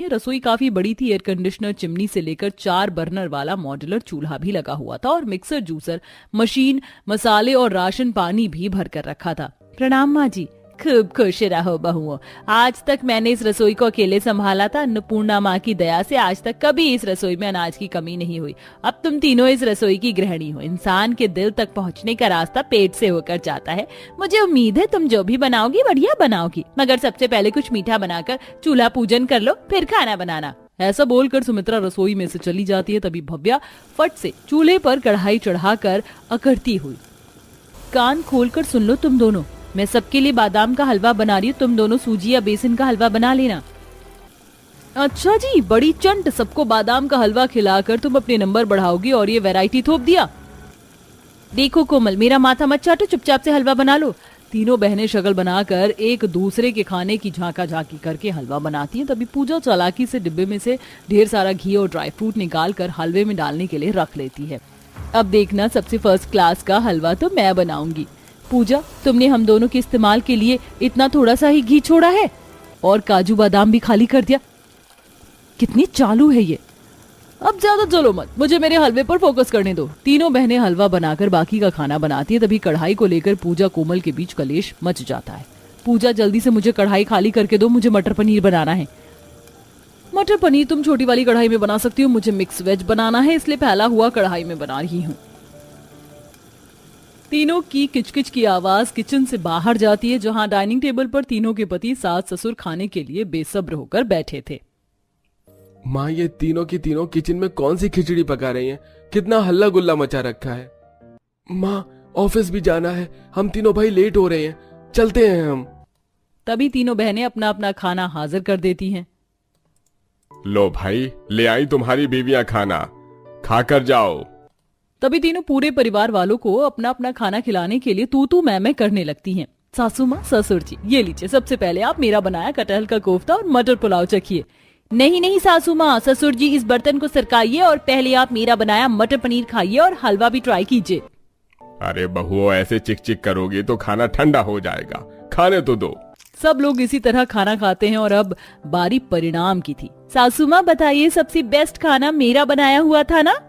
ये रसोई काफी बड़ी थी। एयर कंडीशनर, चिमनी से लेकर 4 बर्नर वाला मॉड्यूलर चूल्हा भी लगा हुआ था और मिक्सर, जूसर मशीन, मसाले और राशन पानी भी भर कर रखा था। प्रणाम माँ जी। खूब खुश रहो बहुओं। आज तक मैंने इस रसोई को अकेले संभाला था। अन्नपूर्णा माँ की दया से आज तक कभी इस रसोई में अनाज की कमी नहीं हुई। अब तुम तीनों इस रसोई की गृहिणी हो। इंसान के दिल तक पहुँचने का रास्ता पेट से होकर जाता है। मुझे उम्मीद है तुम जो भी बनाओगी बढ़िया बनाओगी, मगर सबसे पहले कुछ मीठा बनाकर चूल्हा पूजन कर लो, फिर खाना बनाना। ऐसा बोलकर सुमित्रा रसोई में से चली जाती है। तभी भव्या फट से चूल्हे पर कढ़ाई चढ़ाकर अकड़ती हुई, कान खोलकर सुन लो तुम दोनों, मैं सबके लिए बादाम का हलवा बना रही हूँ। तुम दोनों सूजी या बेसन का हलवा बना लेना। अच्छा जी, बड़ी चंट, सबको बादाम का हलवा खिलाकर तुम अपने नंबर बढ़ाओगी और ये वैरायटी थोप दिया। देखो कोमल, मेरा माथा मत चाटो, चुपचाप से हलवा बना लो। तीनों बहनें शक्ल बनाकर एक दूसरे के खाने की झांका झांकी करके हलवा बनाती हैं। तभी पूजा चालाकी से डिब्बे में से ढेर सारा घी और ड्राई फ्रूट निकाल कर हलवे में डालने के लिए रख लेती है। अब देखना, सबसे फर्स्ट क्लास का हलवा तो मैं बनाऊंगी। पूजा, तुमने हम दोनों के इस्तेमाल के लिए इतना थोड़ा सा ही घी छोड़ा है और काजू बादाम भी खाली कर दिया। कितनी चालू है ये। अब ज्यादा चलो मत, मुझे मेरे हलवे पर फोकस करने दो। तीनों बहनें हलवा बनाकर बाकी का खाना बनाती है। तभी कढ़ाई को लेकर पूजा कोमल के बीच कलेश मच जाता है। पूजा, जल्दी से मुझे कढ़ाई खाली करके दो, मुझे मटर पनीर बनाना है। मटर पनीर तुम छोटी वाली कढ़ाई में बना सकती हो, मुझे मिक्स वेज बनाना है, इसलिए फैला हुआ कढ़ाई में बना रही हूँ। तीनों की किचकिच की आवाज किचन से बाहर जाती है, जहां डाइनिंग टेबल पर तीनों के पति सास ससुर खाने के लिए बेसब्र होकर बैठे थे। माँ, ये तीनों की तीनों किचन में कौन सी खिचड़ी पका रही हैं? कितना हल्ला गुल्ला मचा रखा है। माँ, ऑफिस भी जाना है, हम तीनों भाई लेट हो रहे हैं, चलते हैं हम। तभी तीनों बहनें अपना अपना खाना हाजिर कर देती हैं। लो भाई, ले आई तुम्हारी बीवियां खाना, खाकर जाओ। तभी तीनों पूरे परिवार वालों को अपना अपना खाना खिलाने के लिए तू तू मैं करने लगती हैं। सासू माँ, ससुर जी, ये लीजिए, सबसे पहले आप मेरा बनाया कटहल का कोफ्ता और मटर पुलाव चखिए। नहीं नहीं सासू माँ, ससुर जी, इस बर्तन को सरकाइए और पहले आप मेरा बनाया मटर पनीर खाइए और हलवा भी ट्राई कीजिए। अरे बहुओं, ऐसे चिक चिक करोगी तो खाना ठंडा हो जाएगा, खाने तो दो। सब लोग इसी तरह खाना खाते हैं और अब बारी परिणाम की थी। सासू माँ, बताइए, सबसे बेस्ट खाना मेरा बनाया हुआ था ना?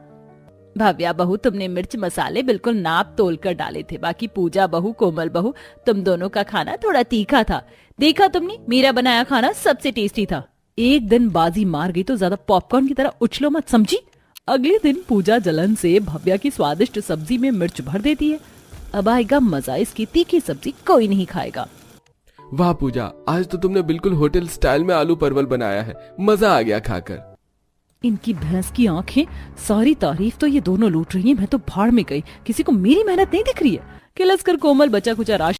भव्या बहू, तुमने मिर्च मसाले बिल्कुल नाप तोल कर डाले थे। बाकी पूजा बहू, कोमल बहू, तुम दोनों का खाना थोड़ा तीखा था। देखा तुमने, मेरा बनाया खाना सबसे टेस्टी था। एक दिन बाजी मार गई तो ज्यादा पॉपकॉर्न की तरह उछलो मत, समझी? अगले दिन पूजा जलन से भव्या की स्वादिष्ट सब्जी में मिर्च भर देती है। अब आएगा मजा, इसकी तीखी सब्जी कोई नहीं खाएगा। वाह पूजा, आज तो तुमने बिल्कुल होटल स्टाइल में आलू परवल बनाया है, मजा आ गया खाकर। इनकी भैंस की आंखें, सारी तारीफ तो ये दोनों लूट रही हैं, मैं तो भाड़ में गई, किसी को मेरी मेहनत नहीं दिख रही है। किलस कर कोमल बचा कुचा राशि